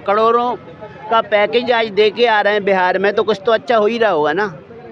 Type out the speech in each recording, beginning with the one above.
करोड़ों का पैकेज आज दे के आ रहे हैं बिहार में, तो कुछ तो अच्छा हो ही रहा होगा ना।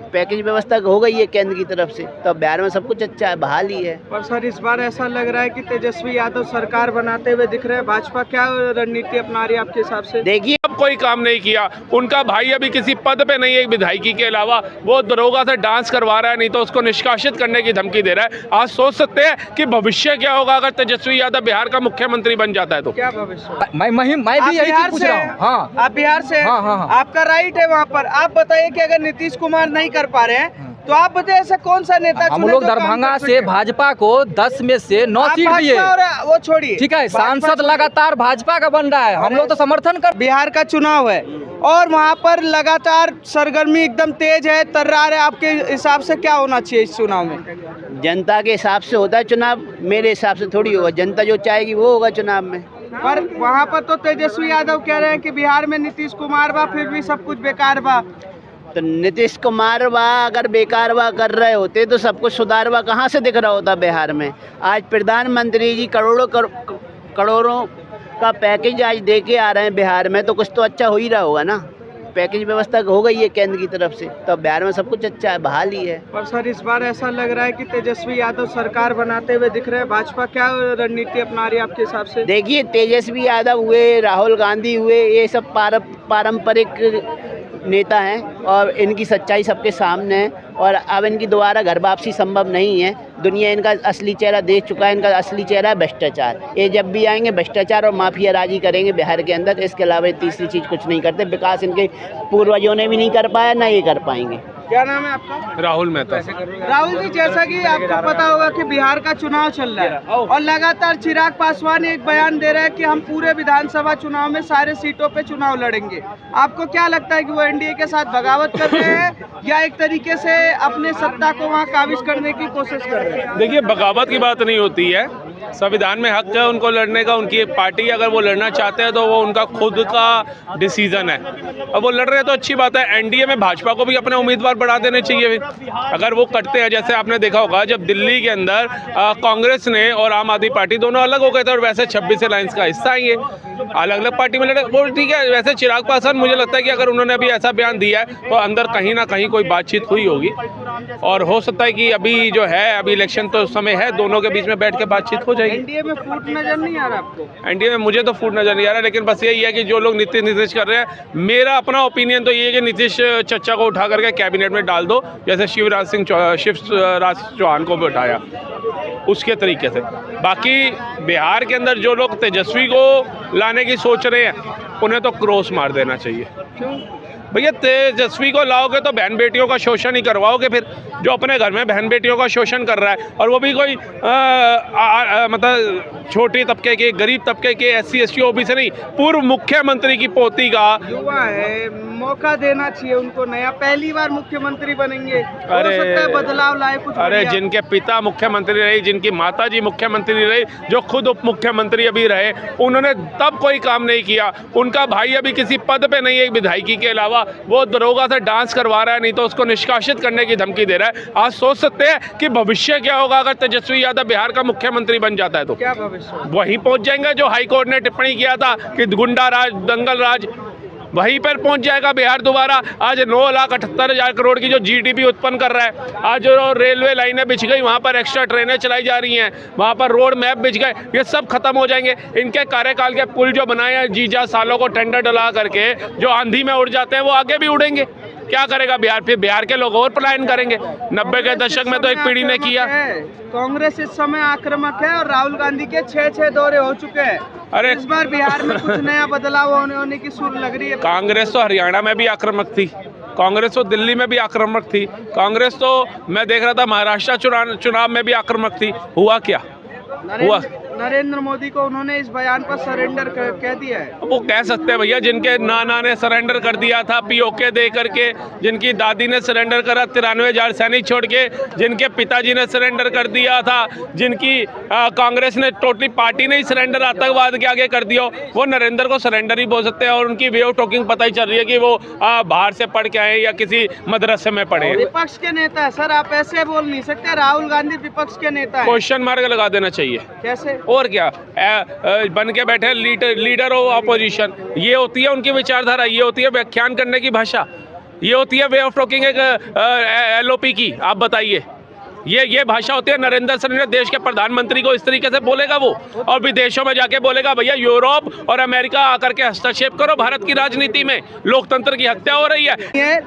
पैकेज व्यवस्था हो गई है केंद्र की तरफ से, तो बिहार में सब कुछ अच्छा है, बहाल ही है। पर सर इस बार ऐसा लग रहा है कि तेजस्वी यादव सरकार बनाते हुए दिख रहे हैं। भाजपा क्या रणनीति अपना रही है आपके हिसाब से? देखिए, अब कोई काम नहीं किया, उनका भाई अभी किसी पद पे नहीं है विधायकी के अलावा, वो दरोगा से डांस करवा रहा है, नहीं तो उसको निष्कासित करने की धमकी दे रहा है। आज सोच सकते हैं कि भविष्य क्या होगा अगर तेजस्वी यादव बिहार का मुख्यमंत्री बन जाता है तो। क्या भविष्य? मैं भी यही चीज पूछ रहा हूँ। हाँ, आप बिहार से हैं? हाँ। आपका राइट है वहाँ पर। आप बताइए कि अगर नीतीश कुमार नहीं कर पा रहे हैं तो आप बताइए ऐसा कौन सा नेता? हम लोग दरभंगा से भाजपा को 10 में से 9 सीट दिए। वो छोड़िए, ठीक है, सांसद लगातार भाजपा का बन रहा है, हम लोग तो समर्थन कर। बिहार का चुनाव है और वहाँ पर लगातार सरगर्मी एकदम तेज है, तर्रार है। आपके हिसाब से क्या होना चाहिए इस चुनाव में? जनता के हिसाब से होता है चुनाव, मेरे हिसाब से थोड़ी होगा। जनता जो चाहेगी वो होगा चुनाव में। पर वहाँ पर तो तेजस्वी यादव कह रहे हैं कि बिहार में नीतीश कुमार बा, फिर भी सब कुछ बेकार बा। तो नीतीश कुमार अगर बेकार कर रहे होते तो सब कुछ सुधार कहाँ से दिख रहा होता बिहार में। आज प्रधानमंत्री जी करोड़ों का पैकेज आज दे के आ रहे हैं बिहार में, तो कुछ तो अच्छा हो ही रहा होगा ना। पैकेज व्यवस्था हो गई है केंद्र की तरफ से, तो बिहार में सब कुछ अच्छा है, बहाल ही है। पर सर इस बार ऐसा लग रहा है कि तेजस्वी यादव सरकार बनाते हुए दिख रहे हैं। भाजपा क्या रणनीति अपना रही है आपके हिसाब से? देखिए, तेजस्वी यादव हुए, राहुल गांधी हुए, ये सब पारंपरिक नेता हैं और इनकी सच्चाई सबके सामने है। और अब इनकी दोबारा घर वापसी संभव नहीं है। दुनिया इनका असली चेहरा देख चुका है। इनका असली चेहरा है भ्रष्टाचार। ये जब भी आएंगे भ्रष्टाचार और माफिया राजी करेंगे बिहार के अंदर। इसके अलावा तीसरी चीज़ कुछ नहीं करते। विकास इनके पूर्वजों ने भी नहीं कर पाया, ना ये कर पाएंगे। क्या नाम है आपका? राहुल मेहता। राहुल जी, जैसा कि आपको पता होगा कि बिहार का चुनाव चल रहा है और लगातार चिराग पासवान एक बयान दे रहा है कि हम पूरे विधानसभा चुनाव में सारे सीटों पे चुनाव लड़ेंगे। आपको क्या लगता है कि वो एनडीए के साथ बगावत कर रहे हैं या एक तरीके से अपने सत्ता को वहाँ काबिज करने की कोशिश कर रहे हैं? देखिए, बगावत की बात नहीं होती है। संविधान में हक है उनको लड़ने का। उनकी एक पार्टी अगर वो लड़ना चाहते हैं तो वो उनका खुद का डिसीजन है। अब वो लड़ रहे हैं तो अच्छी बात है। एनडीए में भाजपा को भी अपने उम्मीदवार बढ़ा देने चाहिए अगर वो करते हैं। जैसे आपने देखा होगा जब दिल्ली के अंदर कांग्रेस ने और आम आदमी पार्टी दोनों अलग हो गए थे और वैसे 26 अलायंस का हिस्सा ही है, अलग अलग पार्टी में लड़े, वो ठीक है। वैसे चिराग पासवान, मुझे लगता है कि अगर उन्होंने अभी ऐसा बयान दिया है तो अंदर कहीं ना कहीं कोई बातचीत हुई होगी और हो सकता है कि अभी जो है, अभी इलेक्शन तो समय है, दोनों के बीच में बैठ के बातचीत हो जाएगी। एनडीए में फूट नजर नहीं आ रहा आपको? एनडीए में मुझे तो फूट नजर नहीं आ रहा, लेकिन बस यही है कि जो लोग नीतीश कर रहे हैं, मेरा अपना ओपिनियन तो ये है कि नीतीश चच्चा को उठा करके कैबिनेट में डाल दो, जैसे शिवराज चौहान को भी उठाया उसके तरीके से। बाकी बिहार के अंदर जो लोग तेजस्वी को लाने की सोच रहे हैं उन्हें तो क्रॉस मार देना चाहिए। भैया, तेजस्वी को लाओगे तो बहन बेटियों का शोषण ही करवाओगे। फिर जो अपने घर में बहन बेटियों का शोषण कर रहा है, और वो भी कोई मतलब छोटे तबके के, गरीब तबके के, SC ST OBC नहीं, पूर्व मुख्यमंत्री की पोती का युवा है, मौका देना चाहिए उनको। नया पहली बार मुख्यमंत्री बनेंगे, हो सकता है बदलाव लाए कुछ। अरे जिनके पिता मुख्यमंत्री रहे, जिनकी माता जी मुख्यमंत्री रही, जो खुद उप मुख्यमंत्री अभी रहे, उन्होंने तब कोई काम नहीं किया। उनका भाई अभी किसी पद पे नहीं है विधायकी के अलावा, वो दरोगा से डांस करवा रहा है, नहीं तो उसको निष्कासित करने की धमकी दे रहा है। आज सोच सकते हैं कि भविष्य क्या होगा अगर तेजस्वी यादव बिहार का मुख्यमंत्री बन जाता है तो। क्या भविष्य? वहीं पहुंच जाएंगे जो हाईकोर्ट ने टिप्पणी किया था कि गुंडा राज, दंगल राज, वहीं पर पहुंच जाएगा बिहार दोबारा। आज 9,78,000 करोड़ की जो GDP उत्पन्न कर रहा है, आज जो रेलवे लाइनें बिछ गई, वहां पर एक्स्ट्रा ट्रेनें चलाई जा रही हैं, वहां पर रोड मैप बिछ गए, ये सब खत्म हो जाएंगे। इनके कार्यकाल के पुल जो बनाए हैं जीजा सालों को टेंडर डला करके, जो आंधी में उड़ जाते हैं, वो आगे भी उड़ेंगे। क्या करेगा बिहार? फिर बिहार के लोग और पलायन करेंगे। 90 के दशक में तो एक पीढ़ी ने किया। कांग्रेस इस समय आक्रामक है और राहुल गांधी के 6 दौरे हो चुके हैं। अरे इस बार बिहार में कुछ नया बदलाव होने की सुर लग रही है। कांग्रेस तो हरियाणा में भी आक्रामक थी, कांग्रेस तो दिल्ली में भी आक्रामक थी, कांग्रेस तो मैं देख रहा था महाराष्ट्र चुनाव में भी आक्रामक थी। हुआ क्या? हुआ नरेंद्र मोदी को उन्होंने इस बयान पर सरेंडर कह दिया है। वो कह सकते हैं भैया, जिनके नाना ने सरेंडर कर दिया था POK दे करके, जिनकी दादी ने सरेंडर करा 93,000 सैनिक छोड़ के, जिनके पिताजी ने सरेंडर कर दिया था, जिनकी कांग्रेस ने टोटली पार्टी ने ही सरेंडर आतंकवाद के आगे कर दिया, वो नरेंद्र को सरेंडर ही बोल सकते हैं। और उनकी वे ऑफ टॉकिंग पता ही चल रही है कि वो बाहर से पढ़ के आए या किसी मदरसे में पढ़े। विपक्ष के नेता है सर, आप ऐसे बोल नहीं सकते। राहुल गांधी विपक्ष के नेता है। क्वेश्चन मार्क लगा देना चाहिए। कैसे? और क्या बन के बैठे लीडर हो अपोजिशन। ये होती है उनकी विचारधारा, ये होती है व्याख्यान करने की भाषा, ये होती है वे ऑफ टॉकिंग एक LOP की। आप बताइए, ये भाषा होती है? नरेंद्र सिंह देश के प्रधानमंत्री को इस तरीके से बोलेगा वो, और विदेशों में जाके बोलेगा भैया यूरोप और अमेरिका आकर के हस्तक्षेप करो, भारत की राजनीति में लोकतंत्र की हत्या हो रही है।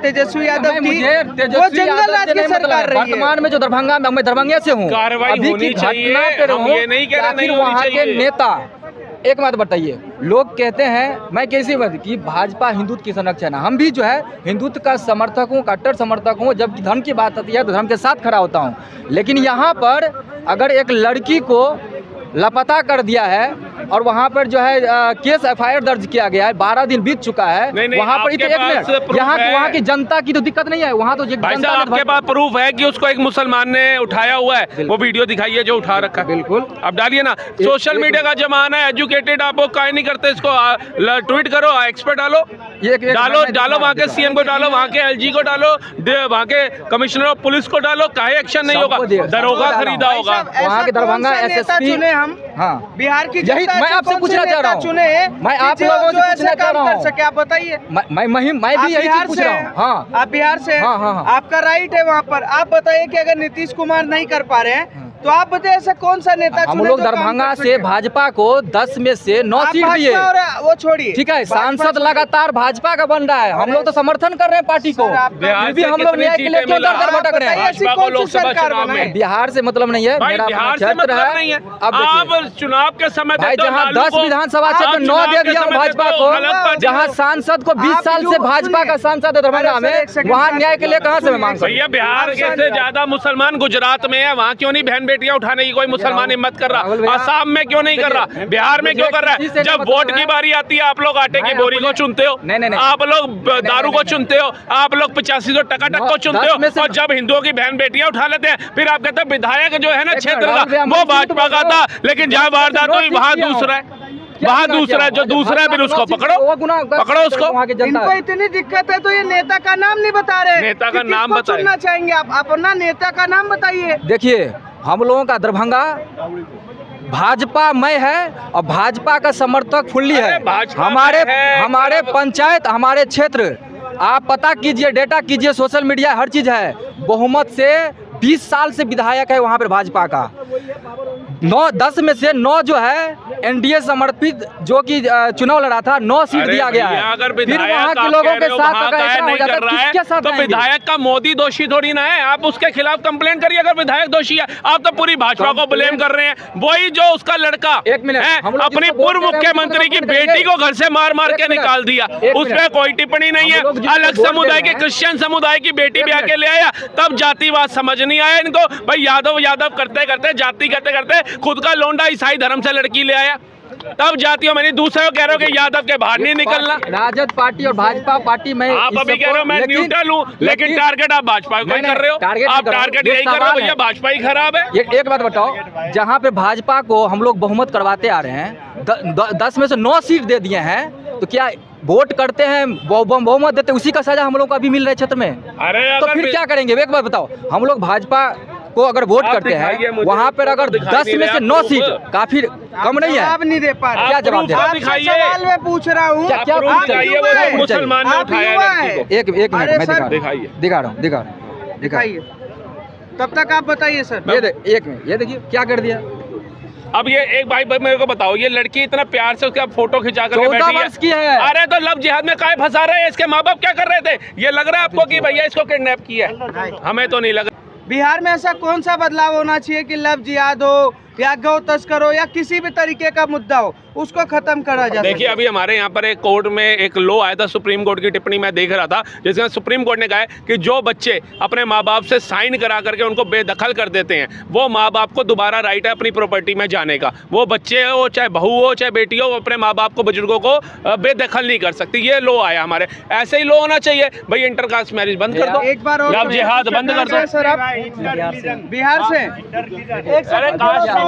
तेजस्वी यादव की वो तेजस्वी जंगल राज की सरकार रही है। वर्तमान में जो दरभंगा में, मैं दरभंगा से हूँ, कार्रवाई होनी चाहिए, हम ये नहीं कह रहे नहीं होनी वहाँ के चाहिए। नेता एक बात बताइए, लोग कहते हैं, मैं कैसी बात कि भाजपा हिंदुत्व की संरक्षण है, हम भी जो है हिंदुत्व का समर्थक हूँ, कट्टर समर्थक हूँ। जब धर्म की बात आती है तो धर्म के साथ खड़ा होता हूँ, लेकिन यहाँ पर अगर एक लड़की को लापता कर दिया है और वहाँ पर जो है केस FIR दर्ज किया गया है, 12 दिन बीत चुका है, वहाँ पर एक मिनट, यहाँ की जनता की तो दिक्कत नहीं है, वहाँ तो भाई साहब आपके पास प्रूफ है कि उसको एक मुसलमान ने उठाया हुआ है, वो वीडियो दिखाइए जो उठा रखा है। बिल्कुल, अब डालिए ना, सोशल मीडिया का जमाना है, एजुकेटेड आप लोग काहे नहीं करते इसको? ट्वीट करो, एक्सपर्ट डालो, डालो वहाँ के CM को डालो, वहाँ के LG को डालो, वहाँ के कमिश्नर ऑफ पुलिस को डालो, काहे एक्शन नहीं होगा? दरोगा खरीदा होगा वहाँ के दरभंगा SSP चुने हम, हाँ बिहार की यही मैं आपसे पूछना चाह रहा हूँ, मैं आप लोगों से पूछना चाह रहा हूँ, क्या बताइए? मैं भी यही चीज पूछ रहा हूँ। हाँ, आप बिहार से हैं, हाँ। आपका राइट है वहाँ पर। आप बताइए कि अगर नीतीश कुमार नहीं कर पा रहे हैं तो आप बताइए ऐसा कौन सा नेता हम लोग दरभंगा से भाजपा को 10 में से 9 सीट दिए, वो छोड़िए, ठीक है, सांसद लगातार भाजपा का बन रहा है, हम लोग तो समर्थन कर रहे हैं पार्टी को, फिर भी हम लोग न्याय के लिए क्यों दर भटक रहे हैं? लोकसभा चुनाव में बिहार से मतलब नहीं है, मेरा क्षेत्र है। अब चुनाव के समय भाई जहाँ 10 विधानसभा क्षेत्र 9 दे दिया भाजपा को, जहाँ सांसद को 20 साल से भाजपा का सांसद है दरभंगा में, वहाँ न्याय के लिए कहाँ से मैं मांग सकता हूँ? भैया बिहार के से ज्यादा मुसलमान गुजरात में है, वहाँ क्यों नहीं बहन बेटियां उठाने की कोई मुसलमान हिम्मत कर रहा? आसाम में क्यों नहीं कर रहा? बिहार में क्यों कर रहा है? जब वोट की बारी आती है आप लोग आटे की बोरी को चुनते हो, आप लोग दारू को चुनते हो, आप लोग 8500 टकाटक को चुनते हो, और जब हिंदुओं की बहन बेटियां उठा लेते हैं फिर आप कहते हैं विधायक जो है ना क्षेत्र का वो भाजपा का था, लेकिन जहाँ वारदात हुई वहाँ दूसरा है, वहाँ दूसरा है, जो दूसरा है फिर उसको पकड़ो उसको। इनको इतनी दिक्कत है तो ये नेता का नाम नहीं बता रहे। नेता का नाम बताना चाहेंगे आप, अपना नेता का नाम बताइए। देखिए हम लोगों का दरभंगा भाजपा में है और भाजपा का समर्थक फुल्ली है। हमारे पंचायत, हमारे क्षेत्र, आप पता कीजिए, डेटा कीजिए, सोशल मीडिया हर चीज़ है, बहुमत से 20 साल से विधायक है वहाँ पर भाजपा का। 10 में से 9 जो है NDA समर्पित जो कि चुनाव लड़ा था, 9 सीट दिया गया है। फिर वहाँ के लोगों के साथ अगर ऐसा हो जाता है किसके साथ? तो विधायक का मोदी दोषी थोड़ी ना है, आप उसके खिलाफ कंप्लेंट करिए अगर विधायक दोषी है। आप तो पूरी भाजपा को ब्लेम कर रहे हैं, वही जो उसका लड़का अपनी पूर्व मुख्यमंत्री की बेटी को घर से मार के निकाल दिया, उसमें कोई टिप्पणी नहीं है। अलग समुदाय के क्रिश्चियन समुदाय की बेटी भी आके ले आया, तब जातिवाद समझ नहीं आया इनको। भाई यादव करते करते, जाति करते करते खुद का लोंडा ईसाई धर्म से लड़की ले आया, तब जातियों में दूसरे को कह रहे हो कि यादव के बाहर नहीं निकलना। राजद पार्टी और भाजपा पार्टी में आप अभी कह रहे हो मैं न्यूट्रल हूँ, लेकिन टारगेट आप भाजपा को ही कर रहे हो। आप टारगेट यही कर रहे हो, भैया भाजपा ही खराब है। एक बात बताओ, जहाँ पे भाजपा को हम लोग बहुमत करवाते आ रहे हैं, 10 में से 9 सीट दे दिए हैं, तो क्या वोट करते हैं बहुमत देते, उसी का सजा हम लोग को अभी मिल रहा है क्षेत्र में? अरे तो फिर क्या करेंगे? एक बात बताओ, हम लोग भाजपा को अगर वोट करते हैं, वहाँ पर अगर 10 में से 9 सीट काफी कम नहीं है? आप नहीं दे पा रहे, क्या जवाब दे? सवाल मैं पूछ रहा हूँ, क्या मुसलमान ने उठाया? एक मिनट मैं दिखा रहा हूँ, दिखाइए, तब तक आप बताइए सर। एक मिनट, ये देखिए क्या कर दिया। अब ये एक भाई मेरे को बताओ, ये लड़की इतना प्यार से उसका फोटो खिंचा करके बैठी है, 14 वर्ष की है। अरे तो लव जिहाद में काहे फंसा रहे हैं? इसके माँ बाप क्या कर रहे थे? ये लग रहा है आपको कि भैया इसको किडनैप किया है? हमें तो नहीं लग रहा। बिहार में ऐसा कौन सा बदलाव होना चाहिए कि लव जिहाद हो या गौ तस्कर हो या किसी भी तरीके का मुद्दा हो, उसको खत्म करा जाए? देखिए अभी हमारे यहाँ पर एक कोर्ट में एक लॉ आया था, सुप्रीम कोर्ट की टिप्पणी मैं देख रहा था, जिसमें सुप्रीम कोर्ट ने कहा है कि जो बच्चे अपने माँ बाप से साइन करा करके उनको बेदखल कर देते हैं, वो माँ बाप को दोबारा राइट है अपनी प्रॉपर्टी में जाने का। वो बच्चे हो, चाहे बहू हो, चाहे बेटी हो, अपने माँ बाप को, बुजुर्गों को बेदखल नहीं कर सकती। ये लॉ आया हमारे, ऐसे ही लॉ होना चाहिए भाई। इंटरकास्ट मैरिज बंद कर दो, एक बार लव जिहाद बंद कर दो। सर आप बिहार से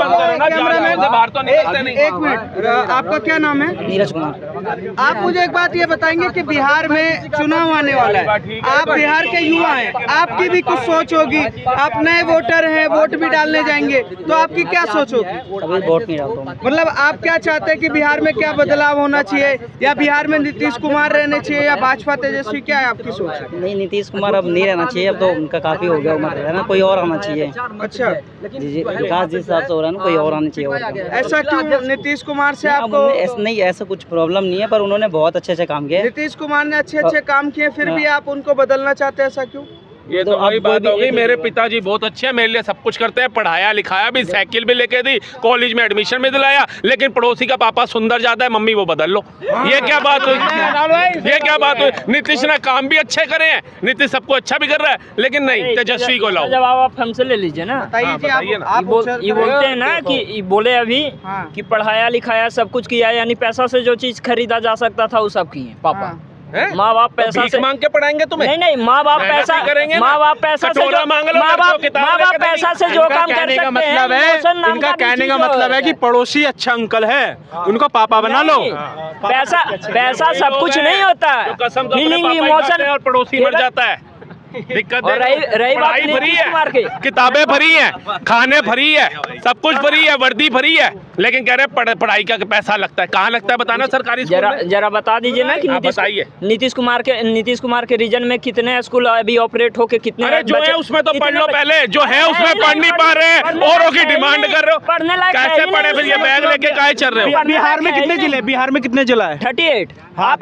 बंद करो ना, कैमरामैन बाहर तो निकलते नहीं। एक मिनट, आपका क्या नाम है? नीरज कुमार। आप मुझे एक बात ये बताएंगे कि बिहार में चुनाव आने वाला है, आप बिहार के युवा हैं, आपकी भी कुछ सोच होगी, आप नए वोटर हैं, वोट भी डालने जाएंगे, तो आपकी क्या सोच होगी? अभी वोट नहीं डालता हूँ। मतलब आप क्या चाहते हैं कि बिहार में क्या बदलाव होना चाहिए, या बिहार में नीतीश कुमार रहने चाहिए या भाजपा तेजस्वी, क्या है आपकी सोच? नहीं, नीतीश कुमार अब नहीं रहना चाहिए, अब तो उनका काफी हो गया उम्र, है ना, कोई और आना चाहिए। अच्छा, जी, विकास जिस हिसाब से हो रहा है ना, कोई और आना चाहिए। और ऐसा क्यों? नीतीश कुमार से अब आपको उन्होंने नहीं, ऐसा कुछ प्रॉब्लम नहीं है, पर उन्होंने बहुत अच्छे काम किए। नीतीश कुमार ने अच्छे काम किए, फिर भी आप उनको बदलना चाहते हैं, ऐसा क्यों? ये तो वही बात होगी। मेरे पिताजी बहुत अच्छे हैं, मेरे लिए सब कुछ करते हैं, पढ़ाया लिखाया भी, साइकिल भी लेके दी, कॉलेज में एडमिशन भी दिलाया, लेकिन पड़ोसी का पापा सुंदर ज्यादा है, मम्मी वो बदल लो। ये क्या बात हुई? ये क्या बात हुई? नीतीश ने काम भी अच्छे करे हैं, नीतीश सबको अच्छा भी कर रहा है, लेकिन नहीं, तेजस्वी को लाओ। जब आप हमसे ले लीजिए ना, बताइए जी, बताइए ना। आप ये बोलते हैं ना कि ये बोले अभी हाँ। कि पढ़ाया लिखाया सब कुछ किया, यानी पैसा से जो चीज खरीदा जा सकता था वो सब किए पापा। हाँ। माँ बाप पैसा भीख से मांग के पढ़ाएंगे तुम्हें? नहीं, माँ बाप मेहनत पैसा भी करेंगे ना। माँ बाप पैसा से कटोरा मांग लो, माँ बाप किताब माँ बाप लेके पैसा से जो काम कर कहने सकते का मतलब है, इनका कहने का मतलब है कि पड़ोसी अच्छा अंकल है, उनको पापा बना लो। पैसा सब कुछ नहीं होता है, कसम तो अपने फीलिंग पापा ही इमोशन खाते हैं और पड़ोसी मर जाता है। दिक्कत और रही बात पढ़ाई फ्री नीतीश कुमार की, है, किताबें फ्री हैं, खाने फ्री है, सब कुछ फ्री है, वर्दी फ्री है, लेकिन कह रहे पढ़ाई का पैसा लगता है। कहाँ लगता है बताना सरकारी स्कूल में? जरा बता दीजिए ना कि बताइए। नीतीश कुमार के रीजन में कितने स्कूल अभी ऑपरेट होके कितने अरे जो है उसमें तो पढ़ लो पहले, जो है उसमें पढ़ नहीं पा रहे हैं, औरों की डिमांड कर रहे हो। पढ़ने लायक कैसे पढ़े फिर? ये बैग लेके काहे चल रहे हो? बिहार में कितने जिले है? 38। हाँ,